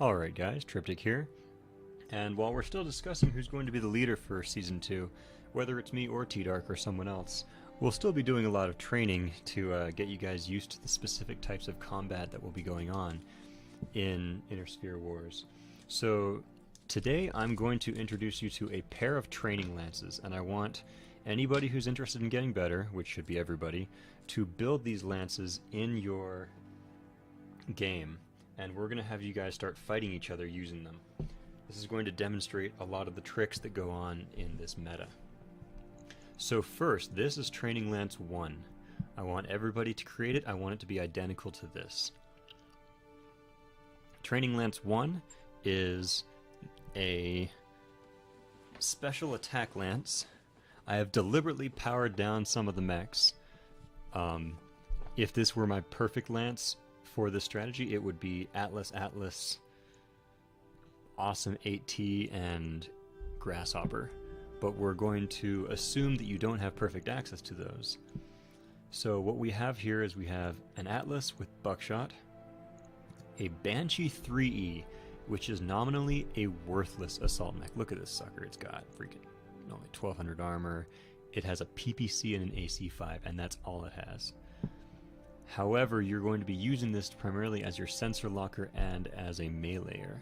Alright guys, Triptych here, and while we're still discussing who's going to be the leader for Season 2, whether it's me or T-Dark or someone else, we'll still be doing a lot of training to get you guys used to the specific types of combat that will be going on in Inner Sphere Wars. So today I'm going to introduce you to a pair of training lances, and I want anybody who's interested in getting better, which should be everybody, to build these lances in your game. And we're going to have you guys start fighting each other using them. This is going to demonstrate a lot of the tricks that go on in this meta. So first, this is Training Lance 1. I want everybody to create it. I want it to be identical to this. Training Lance 1 is a special attack lance. I have deliberately powered down some of the mechs. If this were my perfect lance for this strategy, it would be Atlas, Awesome 8T, and Grasshopper. But we're going to assume that you don't have perfect access to those. So what we have here is we have an Atlas with Buckshot, a Banshee 3E, which is nominally a worthless assault mech. Look at this sucker. It's got freaking only 1200 armor. It has a PPC and an AC5, and that's all it has. However, you're going to be using this primarily as your sensor locker and as a meleeer.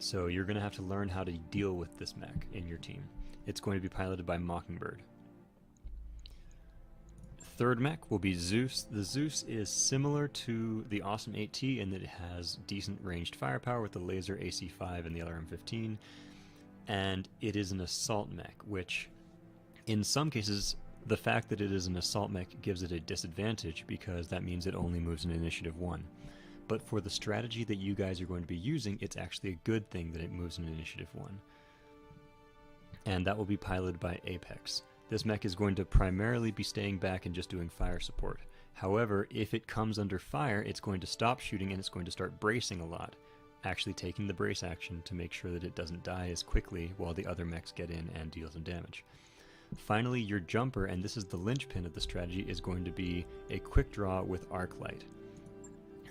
So you're going to have to learn how to deal with this mech in your team. It's going to be piloted by Mockingbird. Third mech will be Zeus. The Zeus is similar to the Awesome 8T in that it has decent ranged firepower with the laser AC5 and the LRM-15, and it is an assault mech, which in some cases the fact that it is an assault mech gives it a disadvantage because that means it only moves in Initiative 1. But for the strategy that you guys are going to be using, it's actually a good thing that it moves in Initiative 1. And that will be piloted by Apex. This mech is going to primarily be staying back and just doing fire support. However, if it comes under fire, it's going to stop shooting and it's going to start bracing a lot, actually taking the brace action to make sure that it doesn't die as quickly while the other mechs get in and deal some damage. Finally, your jumper, and this is the linchpin of the strategy, is going to be a quick draw with arc light.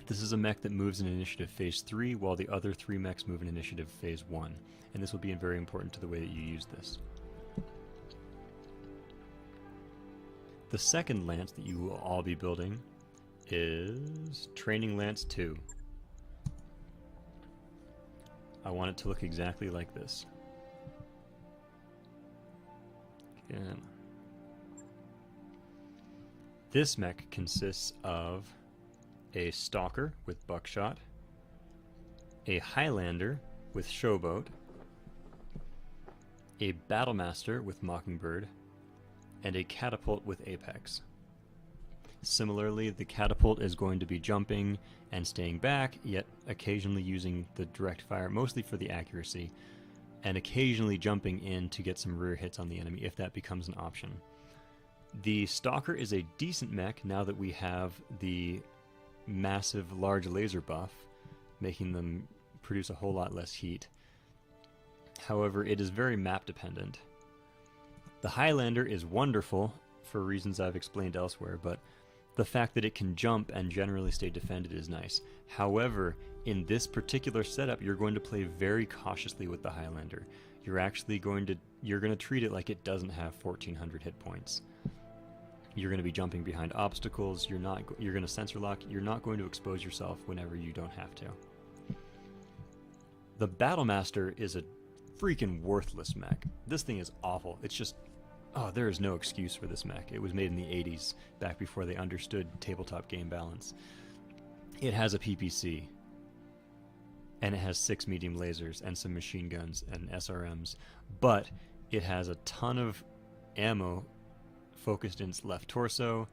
This is a mech that moves in Initiative Phase 3, while the other 3 mechs move in Initiative Phase 1, and this will be very important to the way that you use this. The second lance that you will all be building is Training Lance 2. I want it to look exactly like this. This mech consists of a Stalker with Buckshot, a Highlander with Showboat, a Battlemaster with Mockingbird, and a Catapult with Apex. Similarly, the Catapult is going to be jumping and staying back, yet occasionally using the direct fire, mostly for the accuracy, and occasionally jumping in to get some rear hits on the enemy if that becomes an option. The Stalker is a decent mech now that we have the massive large laser buff, making them produce a whole lot less heat. However, it is very map dependent. The Highlander is wonderful for reasons I've explained elsewhere, but the fact that it can jump and generally stay defended is nice. However, in this particular setup, you're going to play very cautiously with the Highlander. You're going to treat it like it doesn't have 1400 hit points. You're going to be jumping behind obstacles. You're going to sensor lock. You're not going to expose yourself whenever you don't have to. The Battlemaster is a freaking worthless mech. This thing is awful. It's just, oh, there is no excuse for this mech. It was made in the 80s, back before they understood tabletop game balance. It has a PPC, and it has 6 medium lasers and some machine guns and SRMs, but it has a ton of ammo focused in its left torso,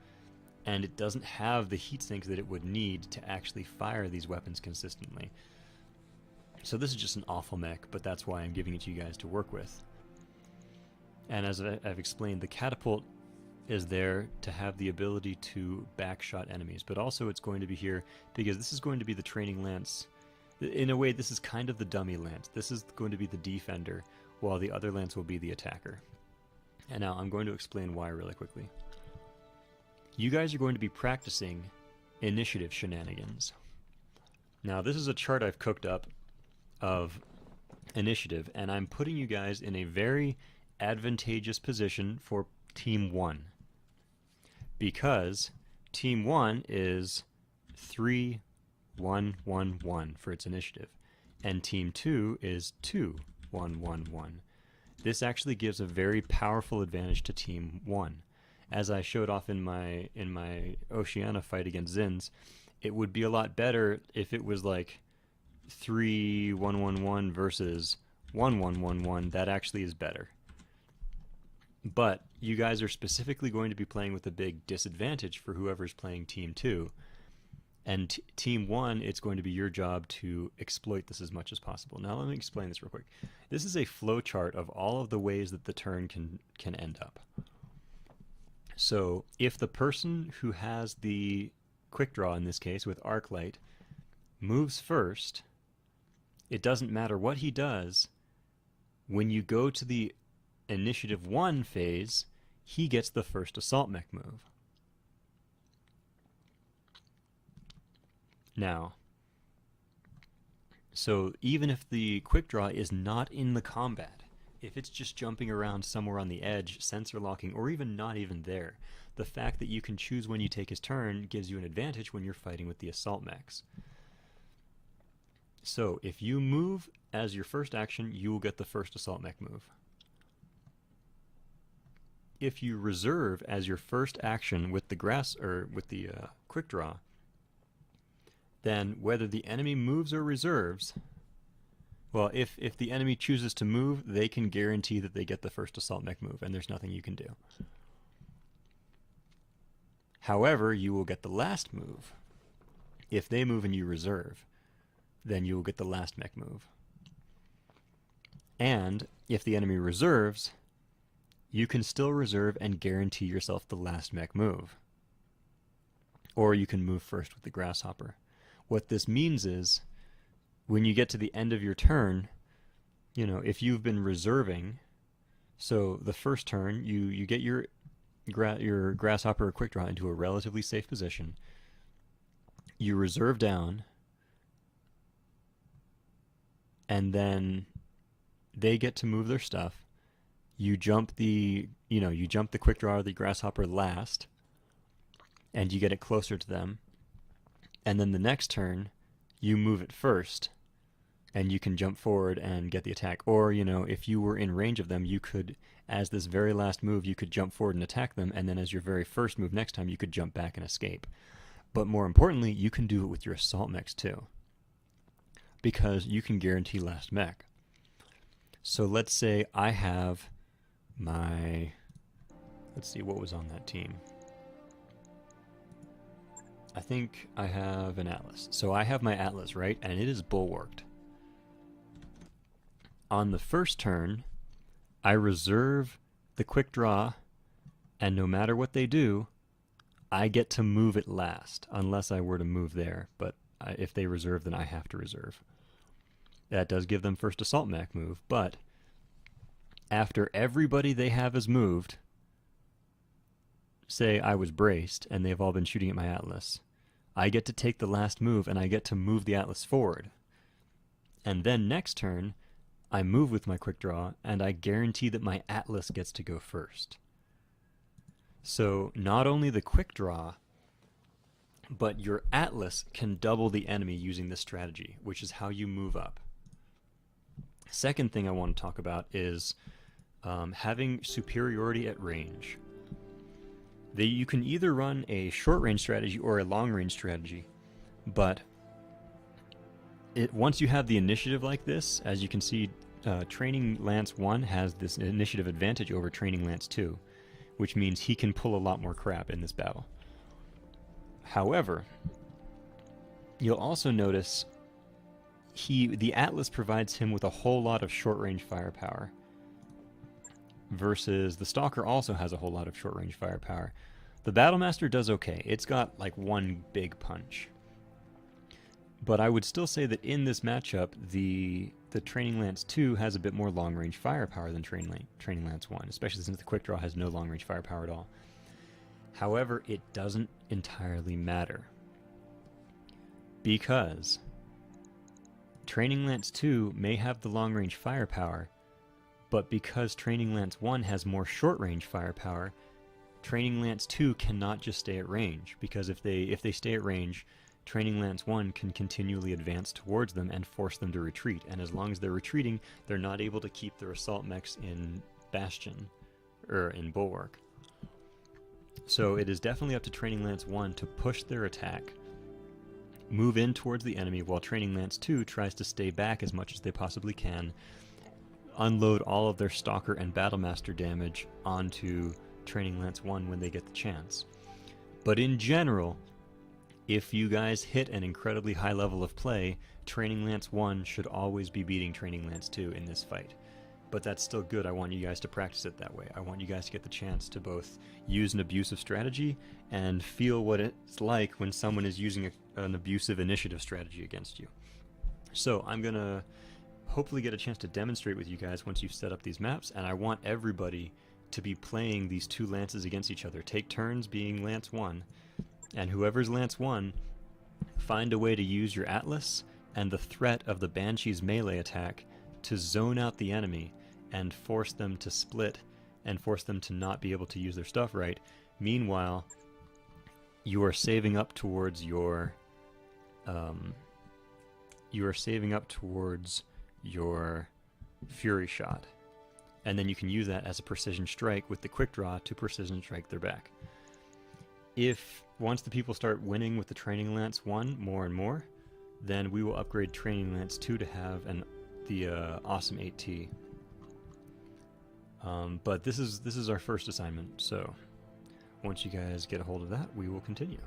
and it doesn't have the heat sink that it would need to actually fire these weapons consistently. So this is just an awful mech, but that's why I'm giving it to you guys to work with. And as I've explained, the Catapult is there to have the ability to backshot enemies, but also it's going to be here because this is going to be the training lance. In a way, this is kind of the dummy lance. This is going to be the defender, while the other lance will be the attacker. And now I'm going to explain why really quickly. You guys are going to be practicing initiative shenanigans. Now this is a chart I've cooked up of initiative, and I'm putting you guys in a very advantageous position for Team 1. Because Team 1 is 3, 1, 1, 1 for its initiative, and Team 2 is 2, 1, 1, 1. This actually gives a very powerful advantage to Team 1. As I showed off in my Oceania fight against Zins, it would be a lot better if it was like 3, 1, 1, 1 versus 1, 1, 1, 1. That actually is better. But you guys are specifically going to be playing with a big disadvantage for whoever's playing Team 2. And Team 1, it's going to be your job to exploit this as much as possible. Now let me explain this real quick. This is a flow chart of all of the ways that the turn can end up. So if the person who has the quick draw, in this case with Arclight, moves first, it doesn't matter what he does. When you go to the Initiative 1 phase, he gets the first Assault Mech move. Now, so even if the quick draw is not in the combat, if it's just jumping around somewhere on the edge, sensor locking, or even not even there, the fact that you can choose when you take his turn gives you an advantage when you're fighting with the Assault Mechs. So if you move as your first action, you will get the first Assault Mech move. If you reserve as your first action with the quick draw, then whether the enemy moves or reserves, well, if the enemy chooses to move, they can guarantee that they get the first Assault Mech move, and there's nothing you can do. However, you will get the last move. If they move and you reserve, then you will get the last mech move. And if the enemy reserves, you can still reserve and guarantee yourself the last mech move. Or you can move first with the Grasshopper. What this means is, when you get to the end of your turn, you know, if you've been reserving, so the first turn, you get your Grasshopper or Quick Draw into a relatively safe position, you reserve down, and then they get to move their stuff. You jump the Quick Draw or the Grasshopper last, and you get it closer to them. And then the next turn, you move it first, and you can jump forward and get the attack. Or, you know, if you were in range of them, you could, as this very last move, you could jump forward and attack them, and then as your very first move next time, you could jump back and escape. But more importantly, you can do it with your Assault Mechs too, because you can guarantee last mech. So let's say I have my, let's see, what was on that team? I think I have an Atlas. So I have my Atlas, right? And it is bulwarked. On the first turn, I reserve the quick draw, and no matter what they do, I get to move it last, unless I were to move there. But if they reserve, then I have to reserve. That does give them first Assault Mech move, but after everybody they have is moved, say I was braced and they've all been shooting at my Atlas, I get to take the last move and I get to move the Atlas forward. And then next turn, I move with my quick draw and I guarantee that my Atlas gets to go first. So not only the quick draw, but your Atlas can double the enemy using this strategy, which is how you move up. Second thing I want to talk about is having superiority at range. You can either run a short-range strategy or a long-range strategy, but once you have the initiative like this, as you can see, Training Lance 1 has this initiative advantage over Training Lance 2, which means he can pull a lot more crap in this battle. However, you'll also notice the Atlas provides him with a whole lot of short-range firepower, versus the Stalker also has a whole lot of short-range firepower. The Battlemaster does okay. It's got like one big punch. But I would still say that in this matchup, the Training Lance 2 has a bit more long-range firepower than Training Lance 1, especially since the Quick Draw has no long-range firepower at all. However, it doesn't entirely matter, because Training Lance 2 may have the long-range firepower, but because Training Lance 1 has more short-range firepower, Training Lance 2 cannot just stay at range, because if they stay at range, Training Lance 1 can continually advance towards them and force them to retreat, and as long as they're retreating, they're not able to keep their assault mechs in Bastion, or in Bulwark. So it is definitely up to Training Lance 1 to push their attack, move in towards the enemy, while Training Lance 2 tries to stay back as much as they possibly can, unload all of their Stalker and Battlemaster damage onto Training Lance 1 when they get the chance. But in general, if you guys hit an incredibly high level of play, Training Lance 1 should always be beating Training Lance 2 in this fight. But that's still good. I want you guys to practice it that way. I want you guys to get the chance to both use an abusive strategy and feel what it's like when someone is using an abusive initiative strategy against you. So I'm going to hopefully get a chance to demonstrate with you guys once you've set up these maps, and I want everybody to be playing these two lances against each other. Take turns being Lance 1, and whoever's Lance 1, find a way to use your Atlas and the threat of the Banshee's melee attack to zone out the enemy and force them to split and force them to not be able to use their stuff right. Meanwhile, you are saving up towards your Fury Shot, and then you can use that as a precision strike with the quick draw to precision strike their back. If once the people start winning with the Training Lance 1 more and more, then we will upgrade Training Lance 2 to have the Awesome 8T. But this is our first assignment, so once you guys get a hold of that, we will continue.